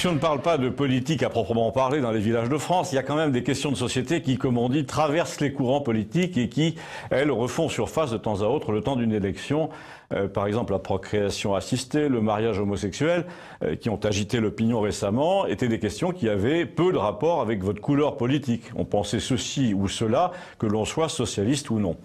Si on ne parle pas de politique à proprement parler dans les villages de France, il y a quand même des questions de société qui, comme on dit, traversent les courants politiques et qui, elles, refont surface de temps à autre le temps d'une élection. Par exemple, la procréation assistée, le mariage homosexuel, qui ont agité l'opinion récemment, étaient des questions qui avaient peu de rapport avec votre couleur politique. On pensait ceci ou cela, que l'on soit socialiste ou non.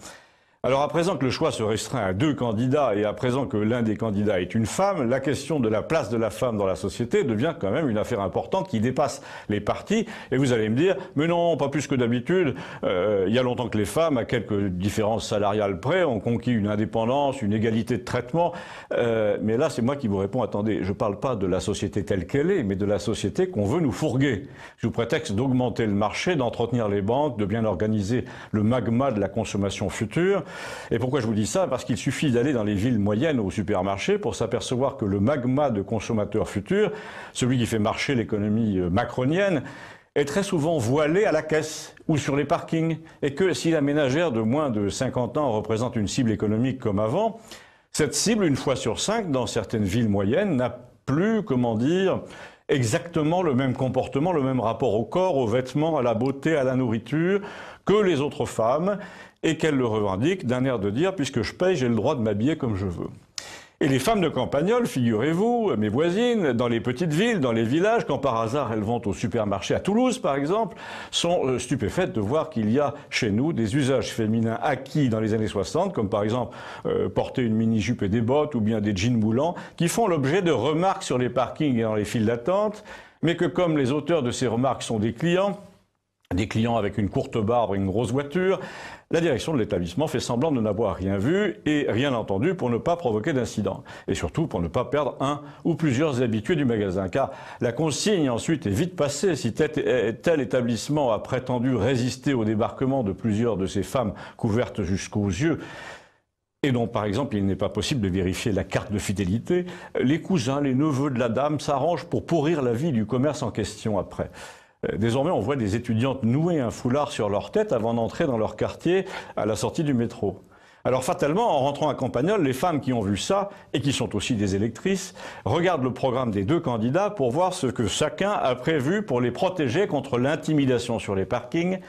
Alors à présent que le choix se restreint à 2 candidats et à présent que l'un des candidats est une femme, la question de la place de la femme dans la société devient quand même une affaire importante qui dépasse les partis. Et vous allez me dire, mais non, pas plus que d'habitude. Il y a longtemps que les femmes, à quelques différences salariales près, ont conquis une indépendance, une égalité de traitement. Mais là, c'est moi qui vous réponds, attendez, je ne parle pas de la société telle qu'elle est, mais de la société qu'on veut nous fourguer. Sous prétexte d'augmenter le marché, d'entretenir les banques, de bien organiser le magma de la consommation future. Et pourquoi je vous dis ça? Parce qu'il suffit d'aller dans les villes moyennes au supermarché pour s'apercevoir que le magma de consommateurs futurs, celui qui fait marcher l'économie macronienne, est très souvent voilé à la caisse ou sur les parkings. Et que si la ménagère de moins de 50 ans représente une cible économique comme avant, cette cible, une fois sur 5, dans certaines villes moyennes, n'a plus, comment dire, exactement le même comportement, le même rapport au corps, aux vêtements, à la beauté, à la nourriture que les autres femmes, et qu'elles le revendiquent d'un air de dire « puisque je paye, j'ai le droit de m'habiller comme je veux ». Et les femmes de Campagnole, figurez-vous, mes voisines, dans les petites villes, dans les villages, quand par hasard elles vont au supermarché à Toulouse par exemple, sont stupéfaites de voir qu'il y a chez nous des usages féminins acquis dans les années 60, comme par exemple porter une mini-jupe et des bottes ou bien des jeans moulants, qui font l'objet de remarques sur les parkings et dans les files d'attente, mais que comme les auteurs de ces remarques sont des clients avec une courte barbe et une grosse voiture, la direction de l'établissement fait semblant de n'avoir rien vu et rien entendu pour ne pas provoquer d'incident. Et surtout pour ne pas perdre un ou plusieurs habitués du magasin. Car la consigne ensuite est vite passée. Si tel établissement a prétendu résister au débarquement de plusieurs de ces femmes couvertes jusqu'aux yeux, et dont, par exemple, il n'est pas possible de vérifier la carte de fidélité, les cousins, les neveux de la dame s'arrangent pour pourrir la vie du commerce en question après. Désormais, on voit des étudiantes nouer un foulard sur leur tête avant d'entrer dans leur quartier à la sortie du métro. Alors fatalement, en rentrant à Campagnole, les femmes qui ont vu ça, et qui sont aussi des électrices, regardent le programme des 2 candidats pour voir ce que chacun a prévu pour les protéger contre l'intimidation sur les parkings.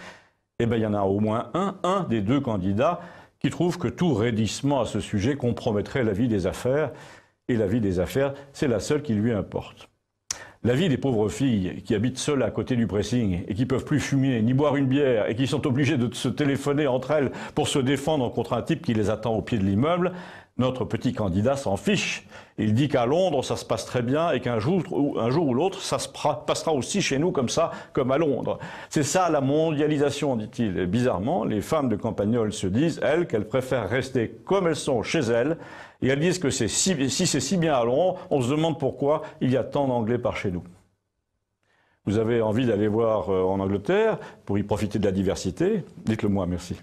Eh bien, il y en a au moins un des 2 candidats qui trouve que tout raidissement à ce sujet compromettrait la vie des affaires. Et la vie des affaires, c'est la seule qui lui importe. La vie des pauvres filles qui habitent seules à côté du pressing et qui peuvent plus fumer ni boire une bière et qui sont obligées de se téléphoner entre elles pour se défendre contre un type qui les attend au pied de l'immeuble, notre petit candidat s'en fiche. Il dit qu'à Londres, ça se passe très bien et qu'un jour ou l'autre, ça se passera aussi chez nous comme ça, comme à Londres. C'est ça la mondialisation, dit-il. Et bizarrement, les femmes de Campagnole se disent, elles, qu'elles préfèrent rester comme elles sont chez elles. Et elles disent que si c'est si bien à Londres, on se demande pourquoi il y a tant d'Anglais par chez nous. Vous avez envie d'aller voir en Angleterre pour y profiter de la diversité? Dites-le moi, merci.